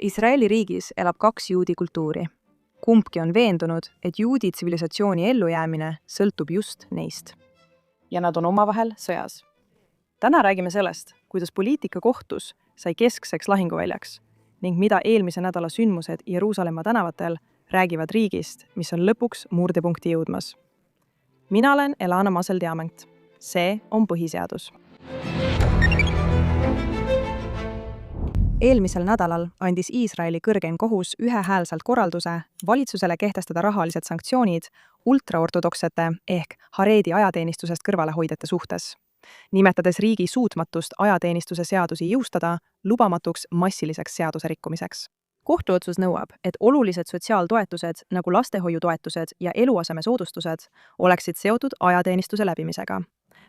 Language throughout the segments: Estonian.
Iisraeli riigis elab kaks juudi kultuuri. Kumbki on veendunud, et juudi tsivilisatsiooni ellujäämine sõltub just neist. Ja nad on omavahel sõjas. Täna räägime sellest, kuidas poliitika kohtus sai keskseks lahinguväljaks ning mida eelmise nädala sündmused Jeruusalemma tänavatel räägivad riigist, mis on lõpuks murdepunkti jõudmas. Mina olen Elana Masel-Diamant. See on põhiseadus. Eelmisel nädalal andis Iisraeli kõrgeim kohus ühehäälselt korralduse valitsusele kehtestada rahalised sanktsioonid ultraortodoksete ehk hareedi ajateenistusest kõrvalehoidjate suhtes, nimetades riigi suutmatust ajateenistuse seadusi jõustada lubamatuks massiliseks seaduse rikkumiseks. Kohtuotsus nõuab, et olulised sotsiaaltoetused nagu lastehoiutoetused ja eluasemesoodustused oleksid seotud ajateenistuse läbimisega.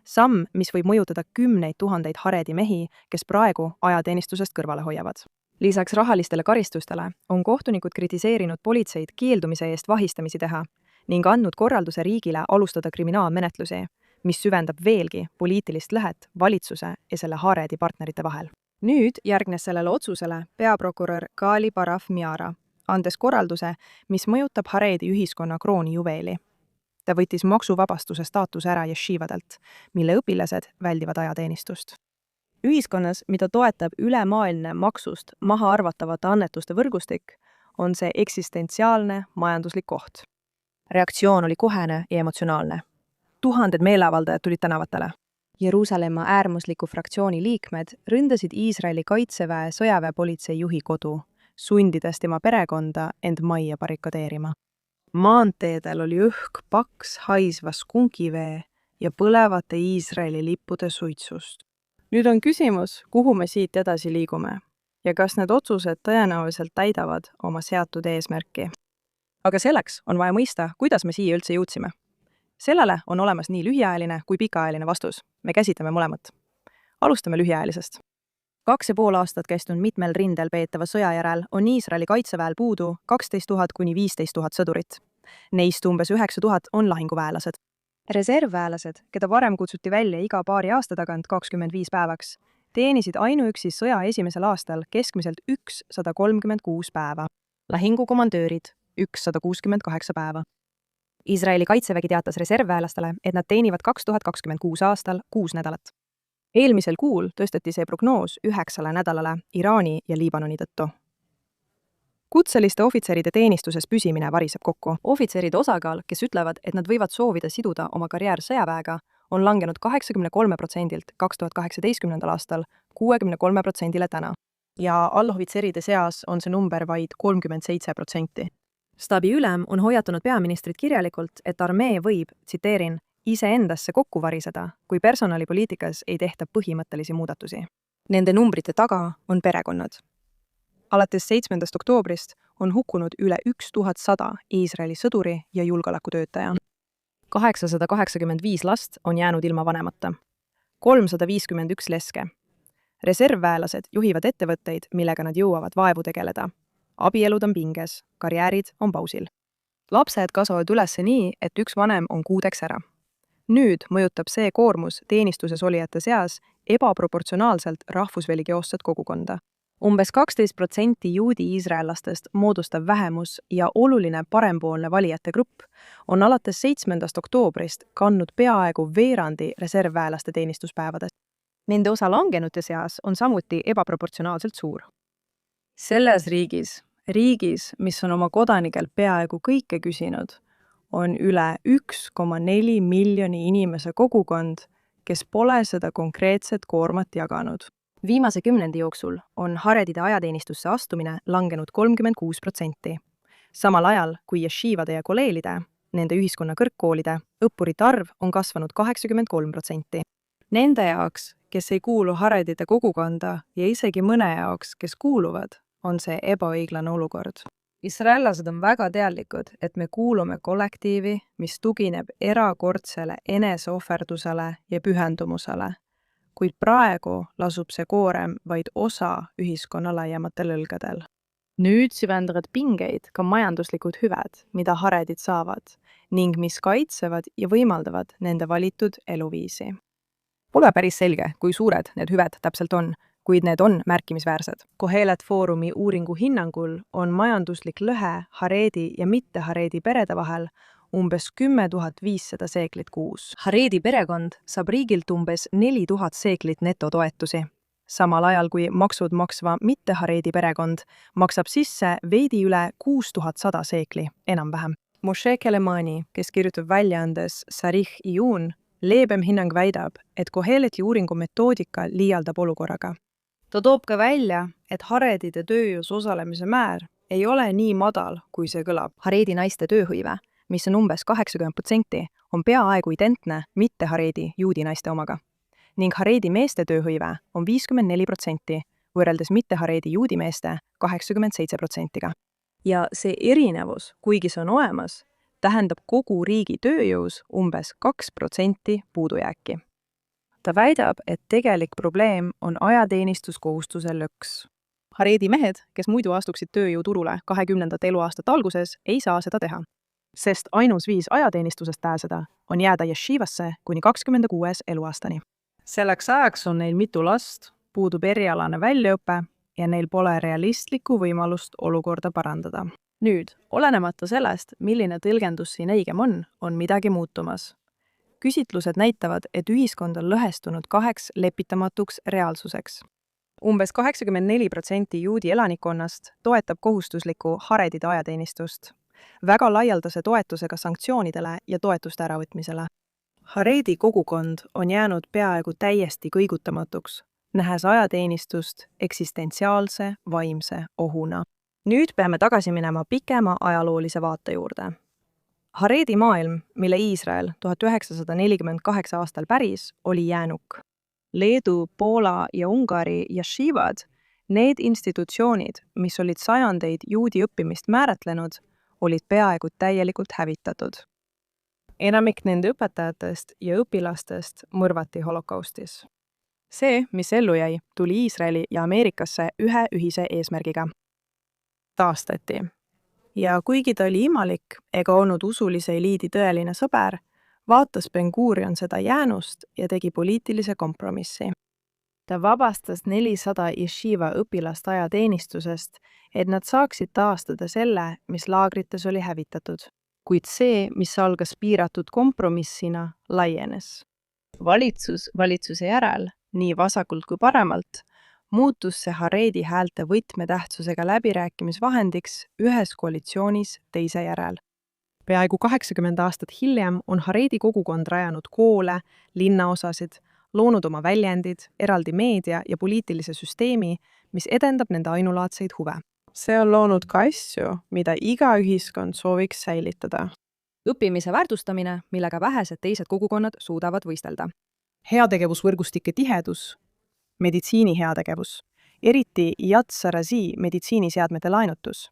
Samm, mis võib mõjutada 10 000 hareedi mehi, kes praegu ajateenistusest kõrvale hoiavad. Lisaks rahalistele karistustele on kohtunikud kritiseerinud politseid keeldumise eest vahistamisi teha ning andnud korralduse riigile alustada kriminaalmenetlusi, mis süvendab veelgi poliitilist lõhet valitsuse ja selle hareedi partnerite vahel. Nüüd järgnes sellele otsusele peaprokurör Gali Paraf Miara, andes korralduse, mis mõjutab hareedi ühiskonna kroonijuveeli. Ta võttis maksuvabastuse staatuse ära jeshivadelt, mille õpilased väldivad ajateenistust. Ühiskonnas, mida toetab ülemaailmne maksust maha arvatavate annetuste võrgustik, on see eksistentsiaalne majanduslik oht. Reaktsioon oli kohene ja emotsionaalne. Tuhanded meeleavaldajad tulid tänavatele. Jeruusalemma äärmusliku fraktsiooni liikmed ründasid Iisraeli kaitseväe sõjaväepolitsei juhi kodu, sundides tema perekonda end majja barrikadeerima. Maanteedel oli õhk paks haisva skunkivee ja põlevate Iisraeli lippude suitsust. Nüüd on küsimus, kuhu me siit edasi liigume ja kas need otsused tõenäoliselt täidavad oma seatud eesmärki. Aga selleks on vaja mõista, kuidas me siia üldse jõudsime. Sellele on olemas nii lühiajaline kui pikaajaline vastus. Me käsitleme mõlemat. Alustame lühiajalisest. 2,5 aastat kestnud mitmel rindel peetava sõja järel on Iisraeli kaitseväel puudu 12 000 kuni 15 000 sõdurit. Neist umbes 9 000 on lahinguväelased. Reservväelased, keda varem kutsuti välja iga paari aasta tagant 25 päevaks, teenisid ainuüksi sõja esimesel aastal keskmiselt 136 päeva. Lahingukomandöörid 168 päeva. Iisraeli kaitsevägi teatas reservväelastele, et nad teenivad 2026 aastal 6 nädalat. Eelmisel kuul tõsteti see prognoos 9 nädalale Iraani ja Liibanoni tõttu. Kutseliste ohvitseride teenistuses püsimine variseb kokku. Ohvitseride osakaal, kes ütlevad, et nad võivad soovida siduda oma karjäär sõjaväega, on langenud 83%-lt 2018. aastal 63%-le täna. Ja allohvitseride seas on see number vaid 37%. Staabi ülem on hoiatanud peaministrit kirjalikult, et armee võib, tsiteerin, iseendasse kokku variseda, kui personalipoliitikas ei tehta põhimõttelisi muudatusi. Nende numbrite taga on perekonnad. Alates 7. oktoobrist on hukkunud üle 1100 Iisraeli sõduri ja julgeolekutöötaja. 885 last on jäänud ilma vanemata. 351 leske. Reservväelased juhivad ettevõtteid, millega nad jõuavad vaevu tegeleda. Abielud on pinges, karjäärid on pausil. Lapsed kasvavad üles nii, et üks vanem on kuudeks ära. Nüüd mõjutab see koormus teenistuses olijate seas ebaproportsionaalselt rahvusreligioosset kogukonda. Umbes 12% juudi iisraellastest moodustav vähemus ja oluline parempoolne valijate grupp on alates 7. oktoobrist kandnud peaaegu veerandi reservväelaste teenistuspäevadest. Nende osa langenute seas on samuti ebaproportsionaalselt suur. Selles riigis, mis on oma kodanikel peaaegu kõike küsinud, on üle 1,4 miljoni inimese kogukond, kes pole seda konkreetset koormat jaganud. Viimase 10 jooksul on haredide ajateenistusse astumine langenud 36%. Samal ajal kui jeshivade ja koleelide, nende ühiskonna kõrgkoolide, õppurite arv on kasvanud 83%. Nende jaoks, kes ei kuulu haredide kogukonda ja isegi mõne jaoks, kes kuuluvad, on see ebaõiglane olukord. Iisraellased on väga teadlikud, et me kuulume kollektiivi, mis tugineb erakordsele eneseohverdusele ja pühendumusele, kuid praegu lasub see koorem vaid osa ühiskonna laiematel õlgadel. Nüüd süvendavad pingeid ka majanduslikud hüved, mida haredid saavad, ning mis kaitsevad ja võimaldavad nende valitud eluviisi. Pole päris selge, kui suured need hüved täpselt on, kuid need on märkimisväärsed. Kohelet Foorumi uuringu hinnangul on majanduslik lõhe Haredi ja mitte-Haredi perede vahel umbes 10 500 seeklit kuus. Haredi perekond saab riigilt umbes 4000 seeklit netotoetusi, samal ajal kui maksud maksva mitte-Haredi perekond maksab sisse veidi üle 6100 seekli, enam-vähem. Moshe Kelemani, kes kirjutab väljaandes Sarih Iyun, leebem hinnang väidab, et Koheleti uuringu metoodika liialdab olukorraga. Ta toob ka välja, et haredide tööjõus osalemise määr ei ole nii madal, kui see kõlab. Haredi naiste tööhõive, mis on umbes 80%, on peaaegu identne mitte-Haredi juudi naiste omaga. Ning Haredi meeste tööhõive on 54% võrreldes mitte-Haredi juudi meeste 87%-ga. Ja see erinevus, kuigi see on olemas, tähendab kogu riigi tööjõus umbes 2% puudujääki. Ta väidab, et tegelik probleem on ajateenistuskohustuse lõks. Haredi mehed, kes muidu astuksid tööjõuturule 20. eluaastate alguses, ei saa seda teha, sest ainus viis ajateenistusest pääseda on jääda jeshivasse kuni 26. eluaastani. Selleks ajaks on neil mitu last, puudub erialane väljaõpe ja neil pole realistlikku võimalust olukorda parandada. Nüüd, olenemata sellest, milline tõlgendus siin õigem on midagi muutumas. Küsitlused näitavad, et ühiskond on lõhestunud 2 lepitamatuks reaalsuseks. Umbes 84% juudi elanikkonnast toetab kohustuslikku haredide ajateenistust, väga laialdase toetusega sanktsioonidele ja toetuste äravõtmisele. Haredi kogukond on jäänud peaaegu täiesti kõigutamatuks, nähes ajateenistust eksistentsiaalse vaimse ohuna. Nüüd peame tagasi minema pikema ajaloolise vaate juurde. Haredi maailm, mille Iisrael 1948 aastal päris, oli jäänuk. Leedu, Poola ja Ungari jeshivad, need institutsioonid, mis olid sajandeid juudi õppimist määratlenud, olid peaaegu täielikult hävitatud. Enamik nende õpetajatest ja õpilastest mõrvati holokaustis. See, mis ellu jäi, tuli Iisraeli ja Ameerikasse ühe ühise eesmärgiga. Taastati. Ja kuigi ta oli imalik ega olnud usulise eliidi tõeline sõber, vaatas Ben-Gurion seda jäänust ja tegi poliitilise kompromissi. Ta vabastas 400 jeshiva õpilast ajateenistusest, et nad saaksid taastada selle, mis laagrites oli hävitatud. Kuid see, mis algas piiratud kompromissina, laienes. Valitsuse järel, nii vasakult kui paremalt, muutus see Haredi häälte võtmetähtsusega läbirääkimisvahendiks ühes koalitsioonis teise järel. Peaaegu 80 aastat hiljem on Haredi kogukond rajanud koole, linnaosasid, loonud oma väljendid, eraldi meedia ja poliitilise süsteemi, mis edendab nende ainulaadseid huve. See on loonud ka asju, mida iga ühiskond sooviks säilitada. Õppimise väärtustamine, millega vähesed teised kogukonnad suudavad võistelda. Heategevusvõrgustike tihedus, meditsiini heategevus, eriti Yad Sarazi meditsiiniseadmete laenutus,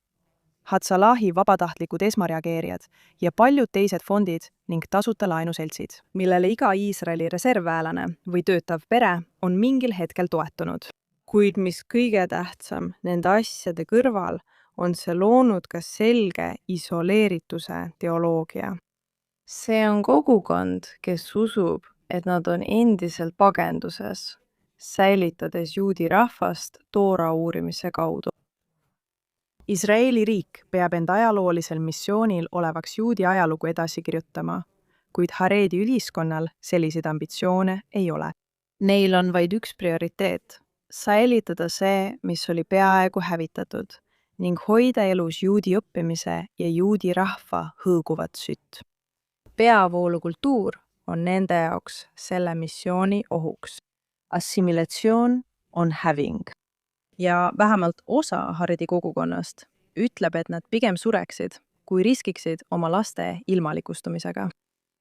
Hatsalahi vabatahtlikud esmareageerijad ja paljud teised fondid ning tasuta laenuseltsid, millele iga Iisraeli reservväelane või töötav pere on mingil hetkel toetunud. Kuid mis kõige tähtsam, nende asjade kõrval on see loonud ka selge isoleerituse teoloogia. See on kogukond, kes usub, et nad on endiselt pagenduses, säilitades juudi rahvast toora uurimise kaudu. Iisraeli riik peab end ajaloolisel missioonil olevaks juudi ajalugu edasi kirjutama, kuid Haredi ühiskonnal selliseid ambitsioone ei ole. Neil on vaid üks prioriteet, säilitada see, mis oli peaaegu hävitatud, ning hoida elus juudi õppimise ja juudi rahva hõõguvat sütt. Peavoolukultuur on nende jaoks selle missiooni ohuks. Assimilatsioon on häving. Ja vähemalt osa Haredi kogukonnast ütleb, et nad pigem sureksid, kui riskiksid oma laste ilmalikustumisega.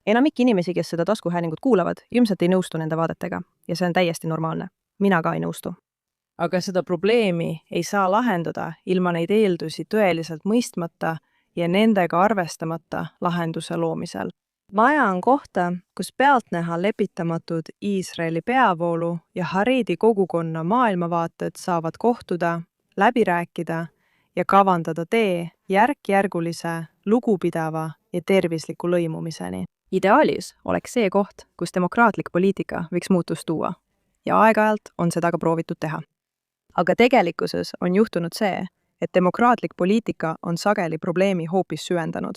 Enamik inimesi, kes seda taskuhäälingut kuulavad, ilmselt ei nõustu nende vaadetega ja see on täiesti normaalne. Mina ka ei nõustu. Aga seda probleemi ei saa lahendada ilma neid eeldusi tõeliselt mõistmata ja nendega arvestamata lahenduse loomisel. Vaja on kohta, kus pealtnäha lepitamatud Iisraeli peavoolu ja Haredi kogukonna maailmavaated saavad kohtuda, läbi rääkida ja kavandada tee järk-järgulise, lugupidava ja tervisliku lõimumiseni. Ideaalis oleks see koht, kus demokraatlik poliitika võiks muutust tuua ja aeg-ajalt on seda ka proovitud teha. aga tegelikkuses on juhtunud see, et demokraatlik poliitika on sageli probleemi hoopis süvendanud.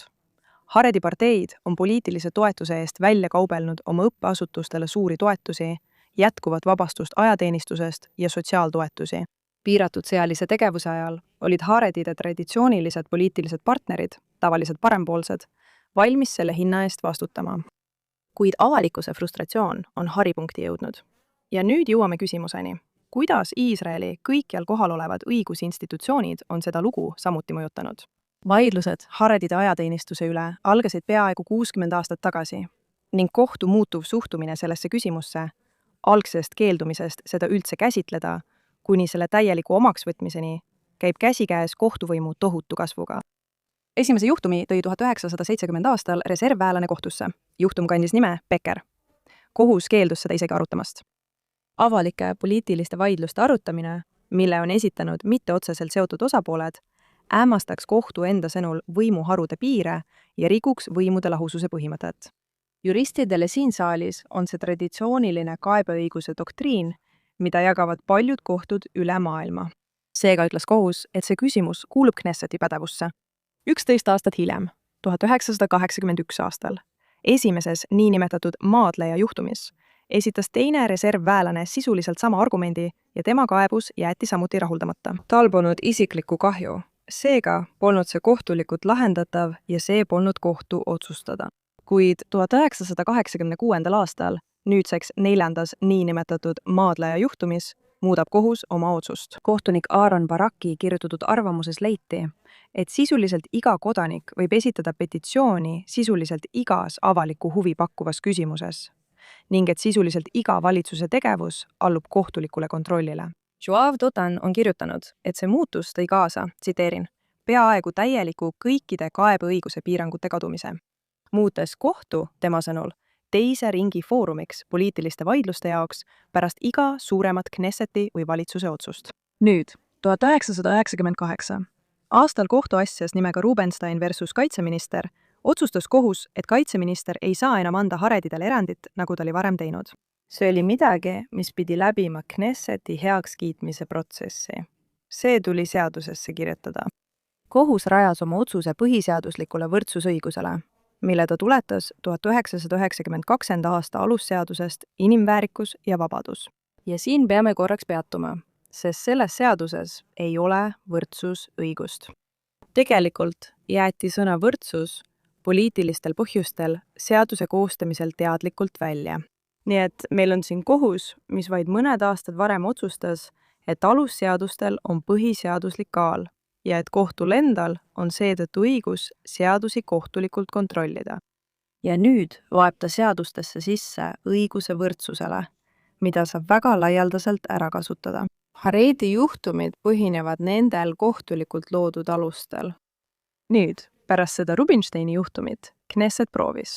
Haredi parteid on poliitilise toetuse eest välja kaubelnud oma õppeasutustele suuri toetusi, jätkuvat vabastust ajateenistusest ja sotsiaaltoetusi. Piiratud sõjalise tegevuse ajal olid Haredide traditsioonilised poliitilised partnerid, tavaliselt parempoolsed, valmis selle hinna eest vastutama. Kuid avalikkuse frustratsioon on haripunkti jõudnud. Ja nüüd jõuame küsimuseni, kuidas Iisraeli kõikjal kohal olevad õigusinstitutsioonid on seda lugu samuti mõjutanud? Vaidlused Haredide ajateenistuse üle algasid peaaegu 60 aastat tagasi ning kohtu muutuv suhtumine sellesse küsimusse, algsest keeldumisest seda üldse käsitleda, kuni selle täieliku omaksvõtmiseni, käib käsikäes kohtuvõimu tohutu kasvuga. Esimese juhtumi tõi 1970 aastal reservväelane kohtusse. Juhtum kandis nime Becker. Kohus keeldus seda isegi arutamast. Avalike poliitiliste vaidluste arutamine, mille on esitanud mitte otseselt seotud osapooled, ämmastaks kohtu enda sõnul võimuharude piire ja riguks võimude lahususe põhimõtet. Juristidele siin saalis on see traditsiooniline kaebeõiguse doktriin, mida jagavad paljud kohtud üle maailma. Seega ütles kohus, et see küsimus kuulub Knesseti pädevusse. 11 aastat hiljem, 1981 aastal, esimeses niinimetatud maadleja juhtumis, esitas teine reservväelane sisuliselt sama argumendi ja tema kaebus jäeti samuti rahuldamata. Tal polnud isiklikku kahju, seega polnud see kohtulikult lahendatav ja see polnud kohtu otsustada. Kuid 1986. aastal, nüüdseks 4. niinimetatud maadleja juhtumis, muudab kohus oma otsust. Kohtunik Aaron Baraki kirjutatud arvamuses leiti, et sisuliselt iga kodanik võib esitada petitsiooni sisuliselt igas avaliku huvi pakkuvas küsimuses ning et sisuliselt iga valitsuse tegevus allub kohtulikule kontrollile. Joav Dotan on kirjutanud, et see muutus tõi kaasa, tsiteerin, peaaegu täieliku kõikide kaebeõiguse piirangute kadumise, muutes kohtu, tema sõnul, teise ringi foorumiks poliitiliste vaidluste jaoks pärast iga suuremat Knesseti või valitsuse otsust. Nüüd, 1998. Aastal kohtuasjas nimega Rubenstein versus kaitseminister otsustas kohus, et kaitseminister ei saa enam anda Haredidele erandit, nagu ta oli varem teinud. See oli midagi, mis pidi läbima Knesseti heakskiitmise protsessi. See tuli seadusesse kirjutada. Kohus rajas oma otsuse põhiseaduslikule võrdsusõigusele, mille ta tuletas 1992. aasta alusseadusest inimväärikus ja vabadus. Ja siin peame korraks peatuma, sest selles seaduses ei ole võrdsusõigust. Tegelikult jäeti sõna võrdsus poliitilistel põhjustel seaduse koostamisel teadlikult välja. Nii et meil on siin kohus, mis vaid mõned aastad varem otsustas, et alusseadustel on põhiseaduslik kaal ja et kohtul endal on seetõttu õigus seadusi kohtulikult kontrollida. Ja nüüd vaeb ta seadustesse sisse õiguse võrdsusele, mida saab väga laialdaselt ära kasutada. Haredi juhtumid põhinevad nendel kohtulikult loodud alustel. Nüüd, pärast seda Rubinsteini juhtumit, Knesset proovis.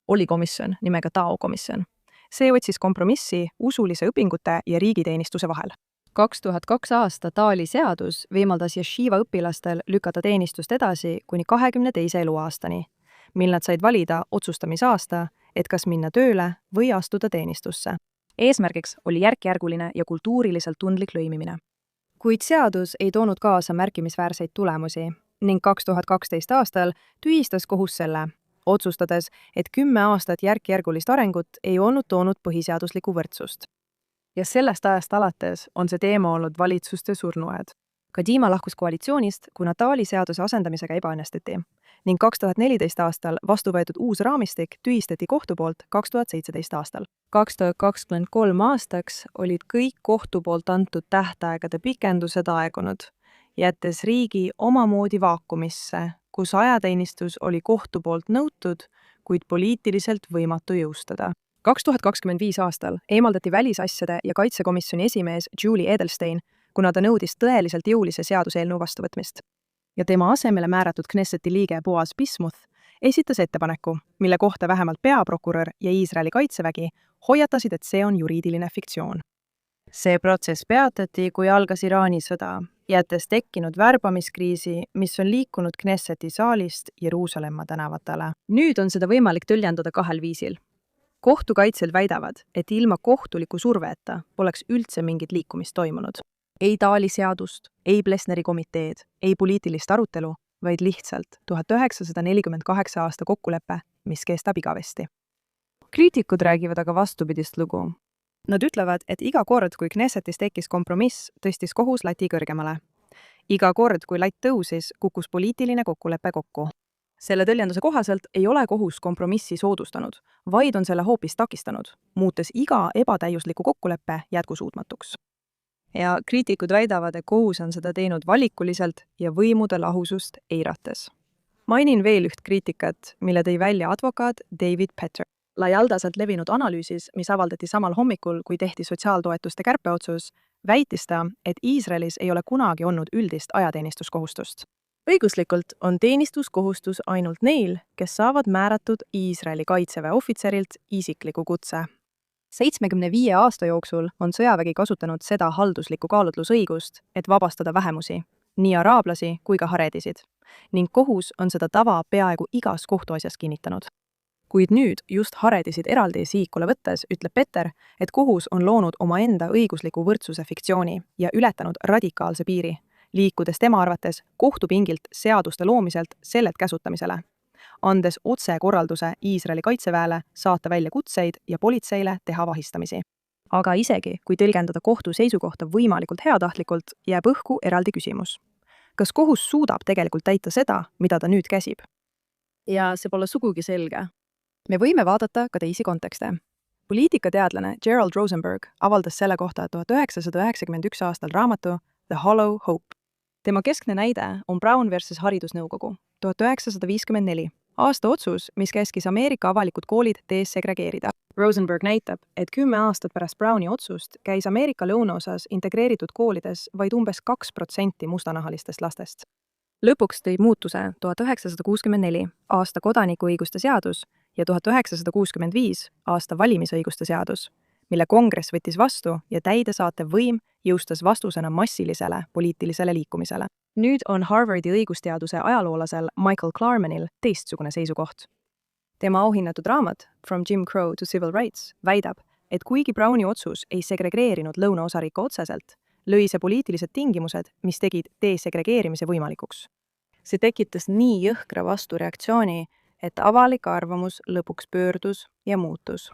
Oli komisjon nimega Tao komisjon. See otsis kompromissi usulise õpingute ja riigiteenistuse vahel. 2002 aasta Taali seadus võimaldas jeshiva õpilastel lükata teenistust edasi kuni 22. eluaastani, mil nad said valida otsustamisaasta, et kas minna tööle või astuda teenistusse. Eesmärgiks oli järkjärguline ja kultuuriliselt tundlik lõimimine. Kuid seadus ei toonud kaasa märkimisväärseid tulemusi ning 2012 aastal tühistas kohus selle, otsustades, et 10 aastat järkjärgulist arengut ei olnud toonud põhiseaduslikku võrdsust. Ja sellest ajast alates on see teema olnud valitsuste surnuaed. Kadima lahkus koalitsioonist, kuna Taali seaduse asendamisega ebaõnnestuti ning 2014 aastal vastu võetud uus raamistik tühistati kohtu poolt 2017 aastal. 2023 aastaks olid kõik kohtu poolt antud tähtaegade pikendused aegunud, jättes riigi omamoodi vaakumisse, kus ajateenistus oli kohtu poolt nõutud, kuid poliitiliselt võimatu jõustada. 2025 aastal eemaldati välisasjade ja kaitsekomisjoni esimees Julie Edelstein, kuna ta nõudis tõeliselt jõulise seaduseelnõu vastuvõtmist. Ja tema asemele määratud Knesseti liige Boaz Bismuth esitas ettepaneku, mille kohta vähemalt peaprokurör ja Iisraeli kaitsevägi hoiatasid, et see on juriidiline fiktsioon. See protsess peatati, kui algas Iraani sõda, jättes tekkinud värbamiskriisi, mis on liikunud Knesseti saalist Jeruusalemma tänavatele. Nüüd on seda võimalik tõlgendada kahel viisil. Kohtukaitsjad väidavad, et ilma kohtuliku surveta poleks üldse mingit liikumist toimunud. Ei Taali seadust, ei Plessneri komiteed, ei poliitilist arutelu, vaid lihtsalt 1948 aasta kokkulepe, mis kestab igavesti. Kriitikud räägivad aga vastupidist lugu. Nad ütlevad, et iga kord, kui Knessetis tekkis kompromiss, tõstis kohus lati kõrgemale. Iga kord, kui latt tõusis, kukkus poliitiline kokkulepe kokku. Selle tõlgenduse kohaselt ei ole kohus kompromissi soodustanud, vaid on selle hoopis takistanud, muutes iga ebatäiusliku kokkuleppe jätkusuutmatuks. Ja kriitikud väidavad, et kohus on seda teinud valikuliselt ja võimude lahusust eirates. Mainin veel üht kriitikat, mille tõi välja advokaat David Petter. Laialdaselt levinud analüüsis, mis avaldati samal hommikul, kui tehti sotsiaaltoetuste kärpeotsus, väitis ta, et Iisraelis ei ole kunagi olnud üldist ajateenistuskohustust. Õiguslikult on teenistuskohustus ainult neil, kes saavad määratud Iisraeli kaitseväe ohvitserilt isikliku kutse. 75 aasta jooksul on sõjavägi kasutanud seda halduslikku kaalutlusõigust, et vabastada vähemusi, nii araablasi kui ka haredisid, ning kohus on seda tava peaaegu igas kohtuasjas kinnitanud. Kuid nüüd just haredisid eraldi sihikule võttes ütleb Petter, et kohus on loonud omaenda õigusliku võrdsuse fiktsiooni ja ületanud radikaalse piiri, liikudes tema arvates kohtupingilt seaduste loomiselt sellet käsutamisele, andes otse korralduse Iisraeli kaitseväele saata välja kutseid ja politseile teha vahistamisi. Aga isegi, kui tõlgendada kohtu seisukohta võimalikult heatahtlikult, jääb õhku eraldi küsimus. Kas kohus suudab tegelikult täita seda, mida ta nüüd käsib? Ja see pole sugugi selge. Me võime vaadata ka teisi kontekste. Poliitikateadlane Gerald Rosenberg avaldas selle kohta 1991 aastal raamatu The Hollow Hope. Tema keskne näide on Brown versus Haridusnõukogu 1954, aasta otsus, mis käskis Ameerika avalikud koolid desegregeerida. Rosenberg näitab, et 10 aastat pärast Browni otsust käis Ameerika lõunaosas integreeritud koolides vaid umbes 2% mustanahalistest lastest. Lõpuks tõi muutuse 1964 aasta kodanikuõiguste seadus ja 1965 aasta valimisõiguste seadus, mille kongress võttis vastu ja täidesaatev võim jõustas vastusena massilisele poliitilisele liikumisele. Nüüd on Harvardi õigusteaduse ajaloolasel Michael Klarmanil teistsugune seisukoht. Tema auhinnatud raamat From Jim Crow to Civil Rights väidab, et kuigi Browni otsus ei segregeerinud lõunaosariika otseselt, lõi see poliitilised tingimused, mis tegid desegregeerimise võimalikuks. See tekitas nii jõhkra vastureaktsiooni, et avalik arvamus lõpuks pöördus ja muutus.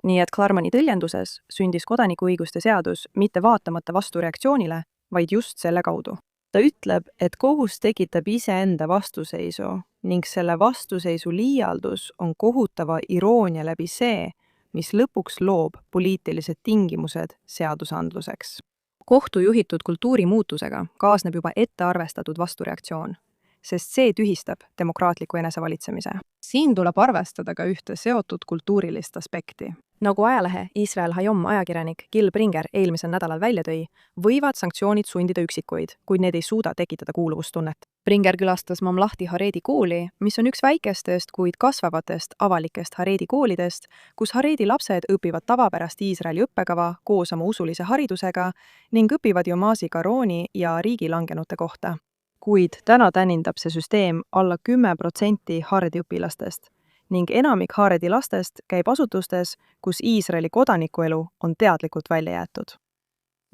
Nii et Klarmani tõljenduses sündis kodanikuõiguste seadus mitte vaatamata vastureaktsioonile, vaid just selle kaudu. Ta ütleb, et kohus tekitab iseenda vastuseisu ning selle vastuseisu liialdus on kohutava iroonia läbi see, mis lõpuks loob poliitilised tingimused seadusandluseks. Kohtu juhitud kultuuri muutusega kaasneb juba ettearvestatud vastureaktsioon, sest see tühistab demokraatliku enesevalitsemise. Siin tuleb arvestada ka ühte seotud kultuurilist aspekti. Nagu ajalehe Israel Hayom ajakirjanik Gil Bringer eelmisel nädalal välja tõi, võivad sanktsioonid sundida üksikuid, kuid need ei suuda tekitada kuuluvustunnet. Bringer külastas Mamlahti Haredi kooli, mis on üks väikestest, kuid kasvavatest avalikest Haredi koolidest, kus Haredi lapsed õpivad tavapärast Iisraeli õppekava koos oma usulise haridusega ning õpivad Yomazi Karoni ja riigilangenute kohta. Kuid täna tänindab see süsteem alla 10% Haredi õpilastest ning enamik Haredi lastest käib asutustes, kus Iisraeli kodanikuelu on teadlikult välja jäetud.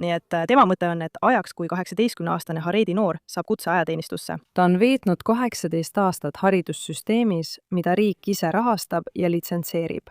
Nii et tema mõte on, et ajaks, kui 18-aastane Haredi noor saab kutse ajateenistusse. Ta on veetnud 18 aastat haridussüsteemis, mida riik ise rahastab ja litsentseerib,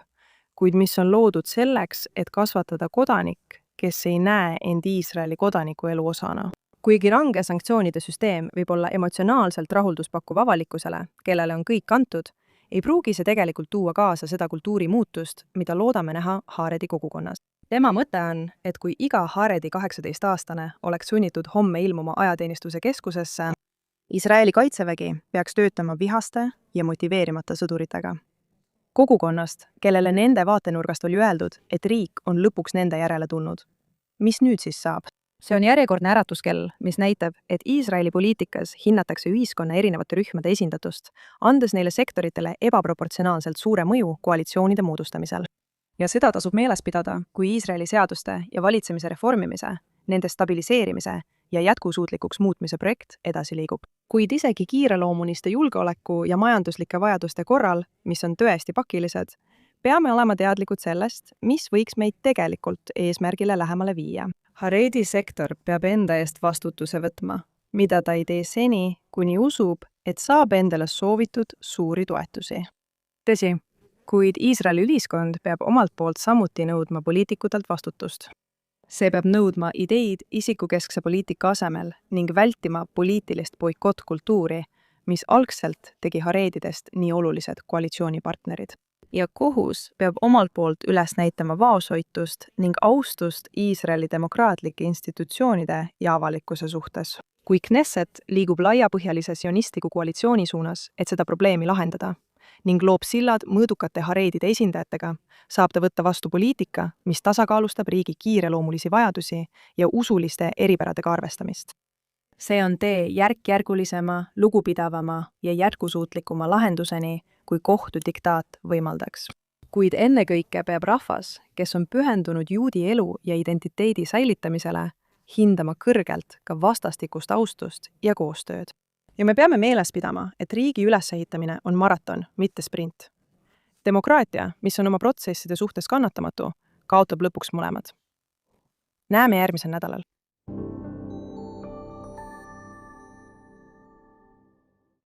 kuid mis on loodud selleks, et kasvatada kodanik, kes ei näe end Iisraeli kodanikuelu osana. Kuigi range sanktsioonide süsteem võib olla emotsionaalselt rahulduspakkuv avalikkusele, kellele on kõik antud, ei pruugi see tegelikult tuua kaasa seda kultuurimuutust, mida loodame näha Haredi kogukonnas. Tema mõte on, et kui iga Haredi 18-aastane oleks sunnitud homme ilmuma ajateenistuse keskusesse, Iisraeli kaitsevägi peaks töötama vihaste ja motiveerimata sõduritega. Kogukonnast, kellele nende vaatenurgast oli öeldud, et riik on lõpuks nende järele tulnud. Mis nüüd siis saab? See on järjekordne äratuskell, mis näitab, et Iisraeli poliitikas hinnatakse ühiskonna erinevate rühmade esindatust, andes neile sektoritele ebaproportsionaalselt suure mõju koalitsioonide moodustamisel. Ja seda tasub meeles pidada, kui Iisraeli seaduste ja valitsemise reformimise, nende stabiliseerimise ja jätkusuutlikuks muutmise projekt edasi liigub. Kuid isegi kiireloomuliste julgeoleku ja majanduslike vajaduste korral, mis on tõesti pakilised, peame olema teadlikud sellest, mis võiks meid tegelikult eesmärgile lähemale viia. Haredi sektor peab enda eest vastutuse võtma, mida ta ei tee seni, kuni usub, et saab endale soovitud suuri toetusi. Tõsi, kuid Iisraeli ühiskond peab omalt poolt samuti nõudma poliitikutelt vastutust. See peab nõudma ideid isikukeskse poliitika asemel ning vältima poliitilist boikottkultuuri, mis algselt tegi hareedidest nii olulised koalitsioonipartnerid. Ja kohus peab omalt poolt üles näitama vaoshoitust ning austust Iisraeli demokraatlike institutsioonide ja avalikkuse suhtes. Kui Knesset liigub laiapõhjalise sionistliku koalitsiooni suunas, et seda probleemi lahendada, ning loob sillad mõõdukate hareedide esindajatega, saab ta võtta vastu poliitika, mis tasakaalustab riigi kiireloomulisi vajadusi ja usuliste eripäradega arvestamist. See on tee järk-järgulisema, lugupidavama ja jätkusuutlikuma lahenduseni, kui kohtu diktaat võimaldaks. Kuid ennekõike peab rahvas, kes on pühendunud juudi elu ja identiteedi säilitamisele, hindama kõrgelt ka vastastikust austust ja koostööd. Ja me peame meeles pidama, et riigi ülesehitamine on maraton, mitte sprint. Demokraatia, mis on oma protsesside suhtes kannatamatu, kaotab lõpuks mõlemad. Näeme järgmisel nädalal.